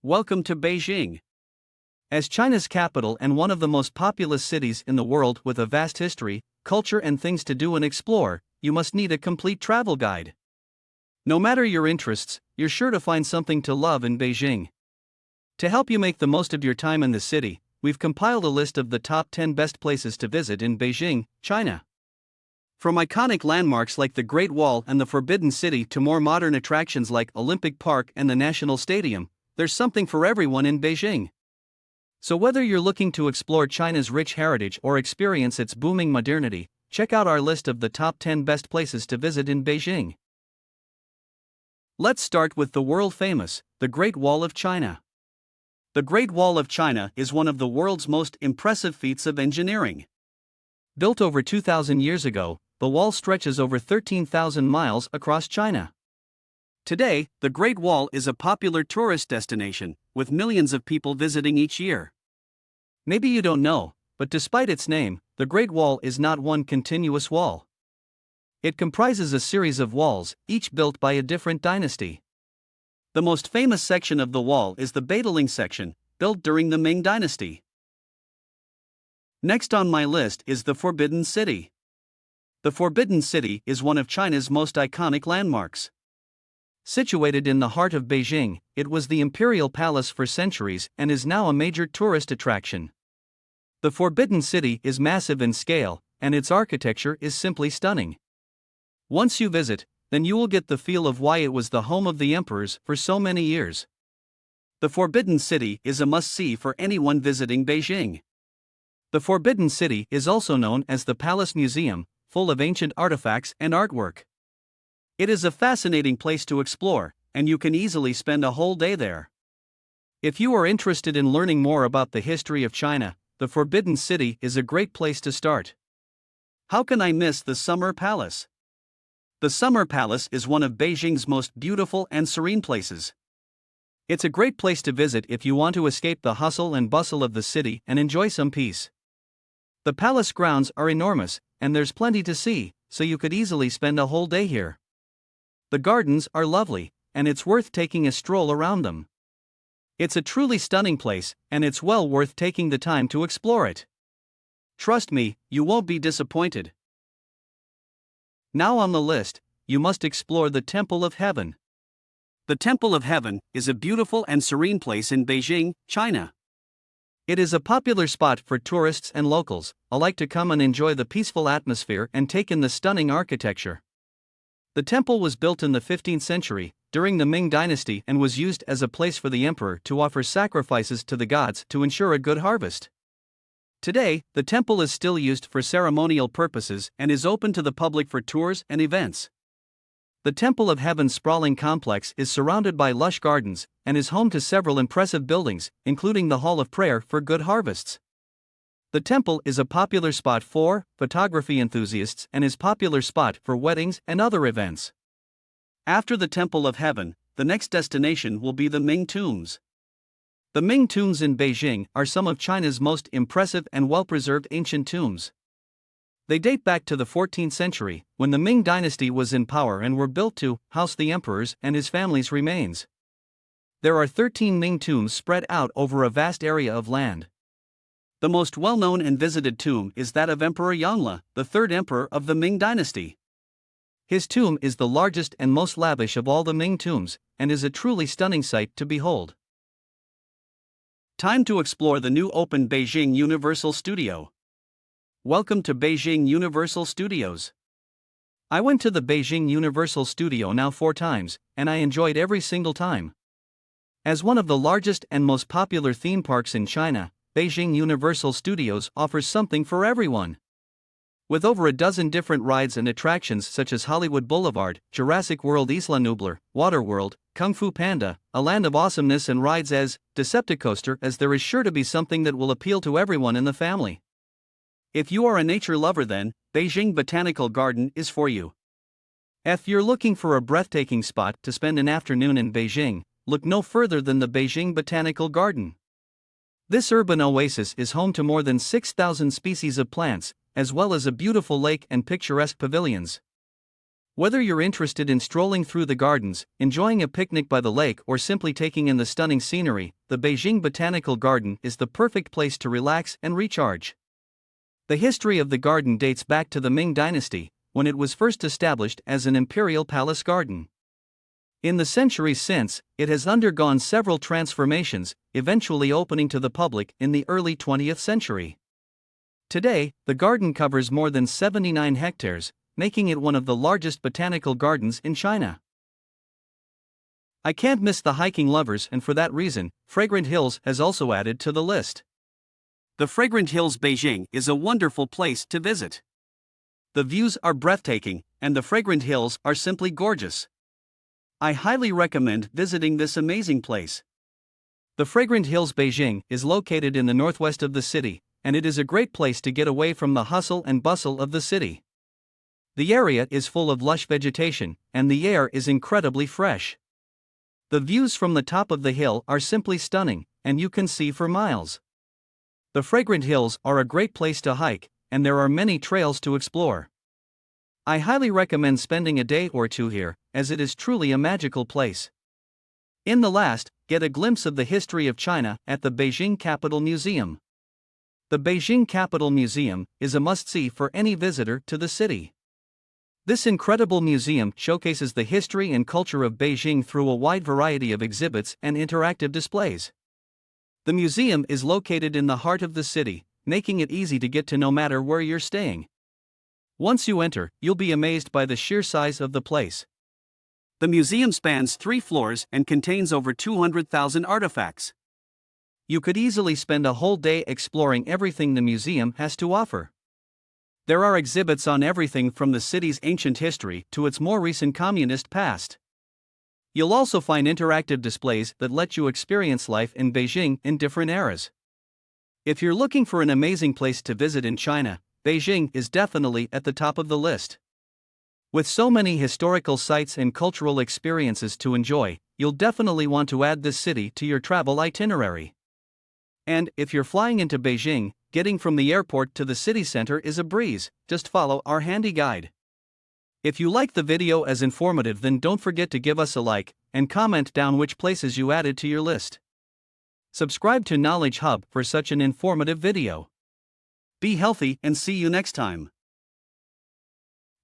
Welcome to Beijing. As China's capital and one of the most populous cities in the world with a vast history, culture, and things to do and explore, you must need a complete travel guide. No matter your interests, you're sure to find something to love in Beijing. To help you make the most of your time in the city, we've compiled a list of the top 10 best places to visit in Beijing, China. From iconic landmarks like the Great Wall and the Forbidden City to more modern attractions like Olympic Park and the National Stadium, there's something for everyone in Beijing. So whether you're looking to explore China's rich heritage or experience its booming modernity, check out our list of the top 10 best places to visit in Beijing. Let's start with the world-famous, the Great Wall of China. The Great Wall of China is one of the world's most impressive feats of engineering. Built over 2,000 years ago, the wall stretches over 13,000 miles across China. Today, the Great Wall is a popular tourist destination, with millions of people visiting each year. Maybe you don't know, but despite its name, the Great Wall is not one continuous wall. It comprises a series of walls, each built by a different dynasty. The most famous section of the wall is the Badaling section, built during the Ming dynasty. Next on my list is the Forbidden City. The Forbidden City is one of China's most iconic landmarks. Situated in the heart of Beijing, it was the imperial palace for centuries and is now a major tourist attraction. The Forbidden City is massive in scale, and its architecture is simply stunning. Once you visit, then you will get the feel of why it was the home of the emperors for so many years. The Forbidden City is a must-see for anyone visiting Beijing. The Forbidden City is also known as the Palace Museum, full of ancient artifacts and artwork. It is a fascinating place to explore, and you can easily spend a whole day there. If you are interested in learning more about the history of China, the Forbidden City is a great place to start. How can I miss the Summer Palace? The Summer Palace is one of Beijing's most beautiful and serene places. It's a great place to visit if you want to escape the hustle and bustle of the city and enjoy some peace. The palace grounds are enormous, and there's plenty to see, so you could easily spend a whole day here. The gardens are lovely, and it's worth taking a stroll around them. It's a truly stunning place, and it's well worth taking the time to explore it. Trust me, you won't be disappointed. Now on the list, you must explore the Temple of Heaven. The Temple of Heaven is a beautiful and serene place in Beijing, China. It is a popular spot for tourists and locals alike to come and enjoy the peaceful atmosphere and take in the stunning architecture. The temple was built in the 15th century, during the Ming dynasty, and was used as a place for the emperor to offer sacrifices to the gods to ensure a good harvest. Today, the temple is still used for ceremonial purposes and is open to the public for tours and events. The Temple of Heaven's sprawling complex is surrounded by lush gardens and is home to several impressive buildings, including the Hall of Prayer for good harvests. The temple is a popular spot for photography enthusiasts and is a popular spot for weddings and other events. After the Temple of Heaven, the next destination will be the Ming Tombs. The Ming Tombs in Beijing are some of China's most impressive and well-preserved ancient tombs. They date back to the 14th century, when the Ming dynasty was in power, and were built to house the emperor's and his family's remains. There are 13 Ming tombs spread out over a vast area of land. The most well-known and visited tomb is that of Emperor Yongle, the third emperor of the Ming dynasty. His tomb is the largest and most lavish of all the Ming tombs, and is a truly stunning sight to behold. Time to explore the new opened Beijing Universal Studio. Welcome to Beijing Universal Studios. I went to the Beijing Universal Studio now 4 times, and I enjoyed every single time. As one of the largest and most popular theme parks in China, Beijing Universal Studios offers something for everyone. With over a dozen different rides and attractions such as Hollywood Boulevard, Jurassic World Isla Nublar, Waterworld, Kung Fu Panda, a land of awesomeness, and rides as Decepticoaster, as there is sure to be something that will appeal to everyone in the family. If you are a nature lover, then Beijing Botanical Garden is for you. If you're looking for a breathtaking spot to spend an afternoon in Beijing, look no further than the Beijing Botanical Garden. This urban oasis is home to more than 6,000 species of plants, as well as a beautiful lake and picturesque pavilions. Whether you're interested in strolling through the gardens, enjoying a picnic by the lake, or simply taking in the stunning scenery, the Beijing Botanical Garden is the perfect place to relax and recharge. The history of the garden dates back to the Ming Dynasty, when it was first established as an imperial palace garden. In the centuries since, it has undergone several transformations, eventually opening to the public in the early 20th century. Today, the garden covers more than 79 hectares, making it one of the largest botanical gardens in China. I can't miss the hiking lovers, and for that reason, Fragrant Hills has also added to the list. The Fragrant Hills Beijing is a wonderful place to visit. The views are breathtaking, and the Fragrant Hills are simply gorgeous. I highly recommend visiting this amazing place. The Fragrant Hills Beijing is located in the northwest of the city, and it is a great place to get away from the hustle and bustle of the city. The area is full of lush vegetation, and the air is incredibly fresh. The views from the top of the hill are simply stunning, and you can see for miles. The Fragrant Hills are a great place to hike, and there are many trails to explore. I highly recommend spending a day or two here, as it is truly a magical place. In the last, get a glimpse of the history of China at the Beijing Capital Museum. The Beijing Capital Museum is a must-see for any visitor to the city. This incredible museum showcases the history and culture of Beijing through a wide variety of exhibits and interactive displays. The museum is located in the heart of the city, making it easy to get to no matter where you're staying. Once you enter, you'll be amazed by the sheer size of the place. The museum spans 3 floors and contains over 200,000 artifacts. You could easily spend a whole day exploring everything the museum has to offer. There are exhibits on everything from the city's ancient history to its more recent communist past. You'll also find interactive displays that let you experience life in Beijing in different eras. If you're looking for an amazing place to visit in China, Beijing is definitely at the top of the list. With so many historical sites and cultural experiences to enjoy, you'll definitely want to add this city to your travel itinerary. And if you're flying into Beijing, getting from the airport to the city center is a breeze. Just follow our handy guide. If you like the video as informative, then don't forget to give us a like and comment down which places you added to your list. Subscribe to Knowledge Hub for such an informative video. Be healthy and see you next time.